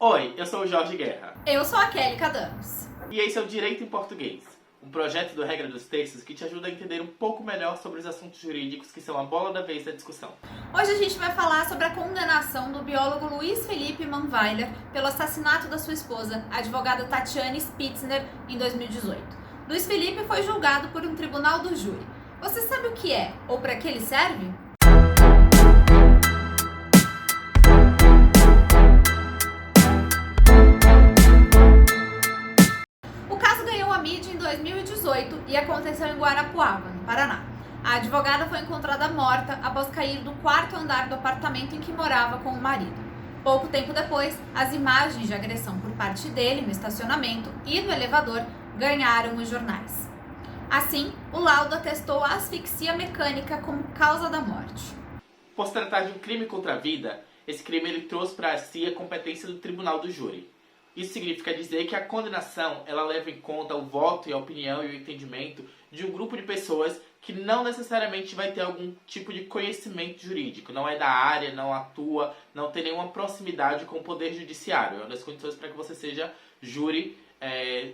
Oi, eu sou o Jorge Guerra. Eu sou a Kelly Cadanos. E esse é o Direito em Português, um projeto do Regra dos Textos que te ajuda a entender um pouco melhor sobre os assuntos jurídicos que são a bola da vez da discussão. Hoje a gente vai falar sobre a condenação do biólogo Luiz Felipe Manweiler pelo assassinato da sua esposa, a advogada Tatiane Spitzner, em 2018. Luiz Felipe foi julgado por um tribunal do júri. Você sabe o que é ou para que ele serve? O caso ganhou a mídia em 2018 e aconteceu em Guarapuava, no Paraná. A advogada foi encontrada morta após cair do quarto andar do apartamento em que morava com o marido. Pouco tempo depois, as imagens de agressão por parte dele no estacionamento e no elevador ganharam os jornais. Assim, o laudo atestou a asfixia mecânica como causa da morte. Por se tratar de um crime contra a vida, esse crime ele trouxe para si a competência do tribunal do júri. Isso significa dizer que a condenação ela leva em conta o voto e a opinião e o entendimento de um grupo de pessoas que não necessariamente vai ter algum tipo de conhecimento jurídico, não é da área, não atua, não tem nenhuma proximidade com o poder judiciário. É uma das condições para que você seja júri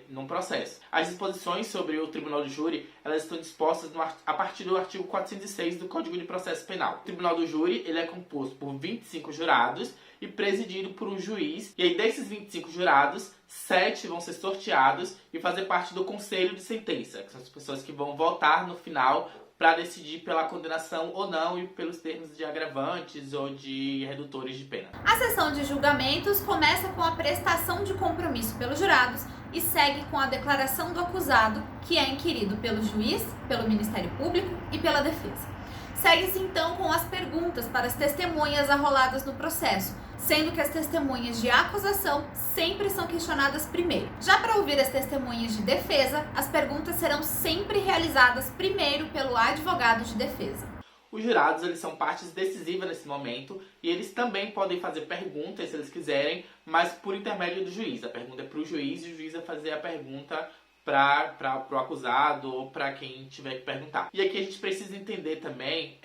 num processo. As disposições sobre o tribunal do júri, elas estão dispostas a partir do artigo 406 do Código de Processo Penal. O tribunal do júri ele é composto por 25 jurados e presidido por um juiz. E aí desses 25 jurados, 7 vão ser sorteados e fazer parte do conselho de sentença, que são as pessoas que vão votar no final para decidir pela condenação ou não e pelos termos de agravantes ou de redutores de pena. A sessão de julgamentos começa com a prestação de compromisso pelos jurados e segue com a declaração do acusado, que é inquirido pelo juiz, pelo Ministério Público e pela defesa. Segue-se então com as perguntas para as testemunhas arroladas no processo, sendo que as testemunhas de acusação sempre são questionadas primeiro. Já para ouvir as testemunhas de defesa, as perguntas serão sempre realizadas primeiro pelo advogado de defesa. Os jurados eles são partes decisivas nesse momento e eles também podem fazer perguntas se eles quiserem, mas por intermédio do juiz. A pergunta é para o juiz e o juiz vai fazer a pergunta para o acusado ou para quem tiver que perguntar. E aqui a gente precisa entender também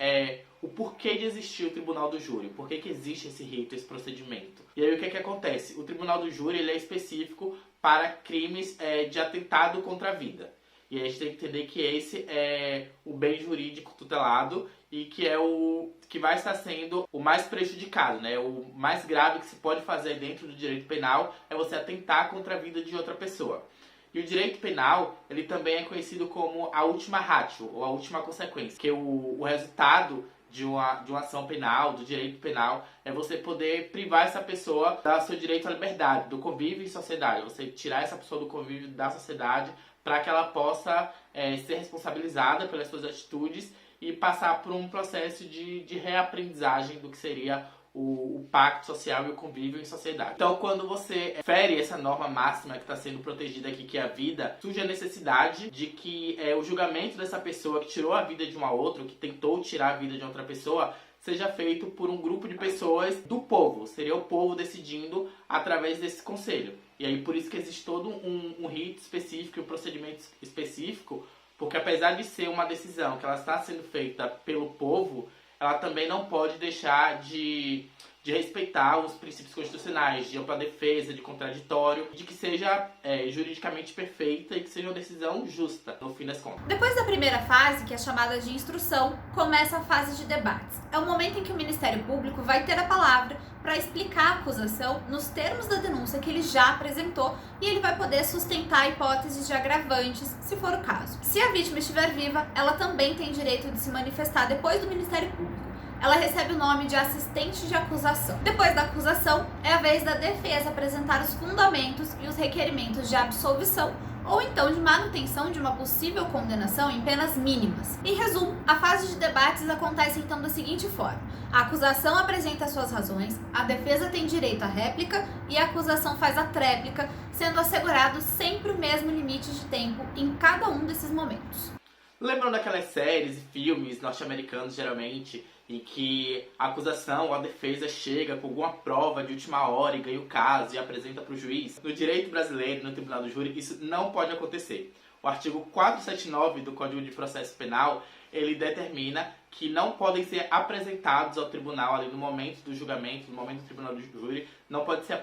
o porquê de existir o tribunal do júri, por que existe esse rito, esse procedimento. E aí o que acontece? O tribunal do júri ele é específico para crimes de atentado contra a vida. E aí a gente tem que entender que esse é o bem jurídico tutelado e que é o que vai estar sendo o mais prejudicado, né? O mais grave que se pode fazer dentro do direito penal é você atentar contra a vida de outra pessoa. E o direito penal, ele também é conhecido como a última ratio, ou a última consequência, que o resultado de uma ação penal, do direito penal, é você poder privar essa pessoa do seu direito à liberdade, do convívio em sociedade, você tirar essa pessoa do convívio da sociedade para que ela possa ser responsabilizada pelas suas atitudes e passar por um processo de reaprendizagem do que seria o pacto social e o convívio em sociedade. Então, quando você fere essa norma máxima que está sendo protegida aqui, que é a vida, surge a necessidade de que o julgamento dessa pessoa que tirou a vida de uma outra, ou que tentou tirar a vida de outra pessoa, seja feito por um grupo de pessoas do povo. Seria o povo decidindo através desse conselho. E aí, por isso que existe todo um rito específico, um procedimento específico, porque apesar de ser uma decisão que ela está sendo feita pelo povo, ela também não pode deixar de respeitar os princípios constitucionais, de ampla defesa, de contraditório, de que seja juridicamente perfeita e que seja uma decisão justa, no fim das contas. Depois da primeira fase, que é chamada de instrução, começa a fase de debates. É o momento em que o Ministério Público vai ter a palavra para explicar a acusação nos termos da denúncia que ele já apresentou e ele vai poder sustentar hipóteses de agravantes, se for o caso. Se a vítima estiver viva, ela também tem direito de se manifestar depois do Ministério Público. Ela recebe o nome de assistente de acusação. Depois da acusação, é a vez da defesa apresentar os fundamentos e os requerimentos de absolvição ou então de manutenção de uma possível condenação em penas mínimas. Em resumo, a fase de debates acontece então da seguinte forma: a acusação apresenta suas razões, a defesa tem direito à réplica e a acusação faz a tréplica, sendo assegurado sempre o mesmo limite de tempo em cada um desses momentos. Lembram daquelas séries e filmes norte-americanos, geralmente, em que a acusação ou a defesa chega com alguma prova de última hora e ganha o caso e apresenta para o juiz? No direito brasileiro, no tribunal do júri, isso não pode acontecer. O artigo 479 do Código de Processo Penal, ele determina que não podem ser apresentados ao tribunal ali no momento do julgamento, no momento do tribunal do júri, não pode ser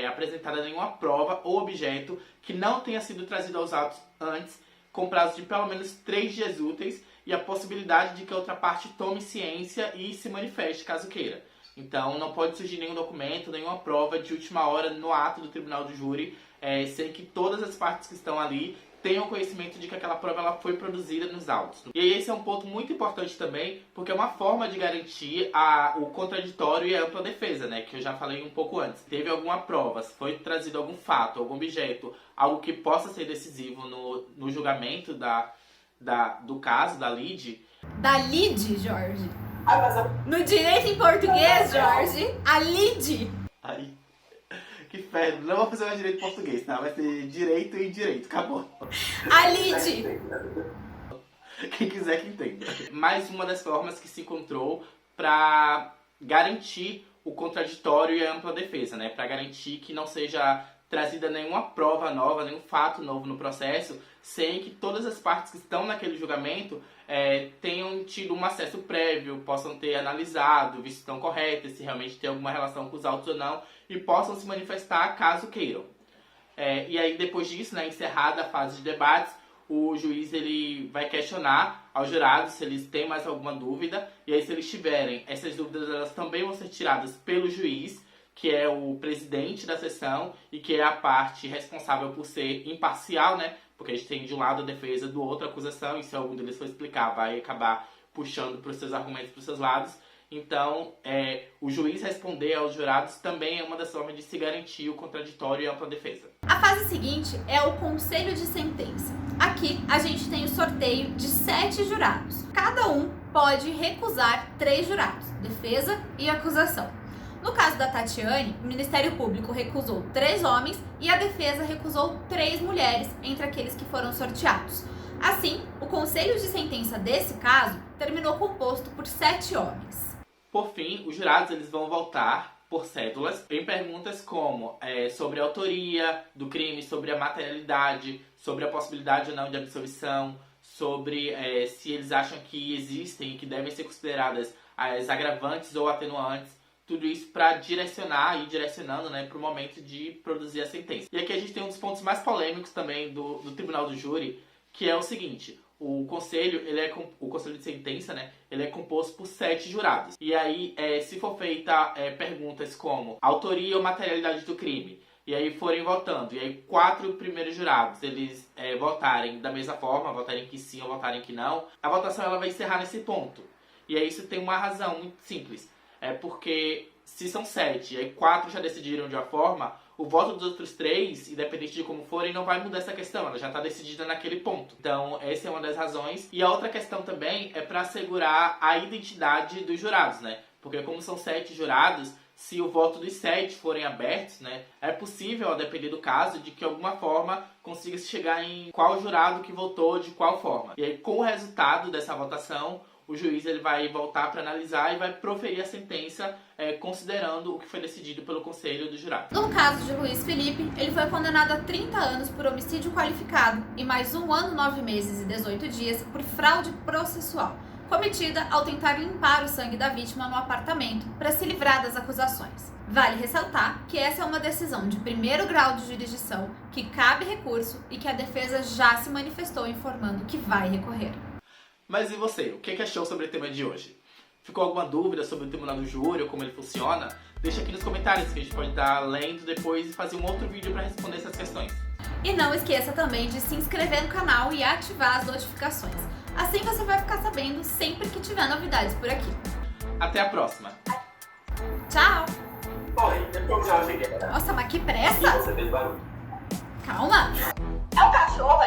apresentada nenhuma prova ou objeto que não tenha sido trazido aos autos antes, com prazo de pelo menos 3 dias úteis e a possibilidade de que a outra parte tome ciência e se manifeste caso queira. Então não pode surgir nenhum documento, nenhuma prova de última hora no ato do tribunal do júri, sem que todas as partes que estão ali tenham conhecimento de que aquela prova ela foi produzida nos autos. E aí esse é um ponto muito importante também, porque é uma forma de garantir o contraditório e a ampla defesa, né? Que eu já falei um pouco antes. Teve alguma prova, se foi trazido algum fato, algum objeto, algo que possa ser decisivo no julgamento do caso, da lide. Da lide, Jorge. No direito em português, Jorge, a lide. Aí. Que inferno. Não vou fazer mais direito em português, tá? Vai ser direito em direito. Acabou. A lide. Quem quiser que entenda. Mais uma das formas que se encontrou para garantir o contraditório e a ampla defesa, né? Para garantir que não seja trazida nenhuma prova nova, nenhum fato novo no processo, sem que todas as partes que estão naquele julgamento tenham tido um acesso prévio, possam ter analisado, visto se estão corretas, se realmente tem alguma relação com os autos ou não, e possam se manifestar caso queiram. E aí, depois disso, né, encerrada a fase de debates, o juiz ele vai questionar aos jurados se eles têm mais alguma dúvida, e aí se eles tiverem, essas dúvidas elas também vão ser tiradas pelo juiz, que é o presidente da sessão e que é a parte responsável por ser imparcial, né? Porque a gente tem de um lado a defesa, do outro a acusação, e se algum deles for explicar, vai acabar puxando para os seus argumentos, para os seus lados. Então, o juiz responder aos jurados também é uma das formas de se garantir o contraditório e a ampla defesa. A fase seguinte é o conselho de sentença. Aqui a gente tem o sorteio de 7 jurados. Cada um pode recusar 3 jurados, defesa e acusação. No caso da Tatiane, o Ministério Público recusou 3 homens e a defesa recusou 3 mulheres entre aqueles que foram sorteados. Assim, o conselho de sentença desse caso terminou composto por 7 homens. Por fim, os jurados eles vão votar por cédulas em perguntas como sobre a autoria do crime, sobre a materialidade, sobre a possibilidade ou não de absolvição, sobre se eles acham que existem e que devem ser consideradas as agravantes ou atenuantes. Tudo isso para direcionar e direcionando, né, para o momento de produzir a sentença. E aqui a gente tem um dos pontos mais polêmicos também do Tribunal do Júri, que é o seguinte: o conselho, o conselho de sentença, né, ele é composto por 7 jurados. E aí, se for feita perguntas como autoria ou materialidade do crime, e aí forem votando, e aí 4 primeiros jurados, eles votarem da mesma forma, votarem que sim ou votarem que não, a votação ela vai encerrar nesse ponto. E aí isso tem uma razão muito simples. Porque se são 7 e aí 4 já decidiram de uma forma, o voto dos outros 3, independente de como forem, não vai mudar essa questão, ela já está decidida naquele ponto. Então, essa é uma das razões. E a outra questão também é para assegurar a identidade dos jurados, né? Porque como são 7 jurados, se o voto dos 7 forem abertos, né, é possível, a depender do caso, de que de alguma forma consiga-se chegar em qual jurado que votou de qual forma. E aí, com o resultado dessa votação, o juiz ele vai voltar para analisar e vai proferir a sentença considerando o que foi decidido pelo Conselho do Jurado. No caso de Luiz Felipe, ele foi condenado a 30 anos por homicídio qualificado e mais 1 ano, 9 meses e 18 dias por fraude processual, cometida ao tentar limpar o sangue da vítima no apartamento para se livrar das acusações. Vale ressaltar que essa é uma decisão de primeiro grau de jurisdição, que cabe recurso e que a defesa já se manifestou informando que vai recorrer. Mas e você? O que achou sobre o tema de hoje? Ficou alguma dúvida sobre o Tribunal do Júri ou como ele funciona? Deixa aqui nos comentários que a gente pode estar lendo depois e fazer um outro vídeo para responder essas questões. E não esqueça também de se inscrever no canal e ativar as notificações. Assim você vai ficar sabendo sempre que tiver novidades por aqui. Até a próxima! Tchau! Oi, Nossa, mas que pressa! Você fez barulho. Calma! É um cachorro?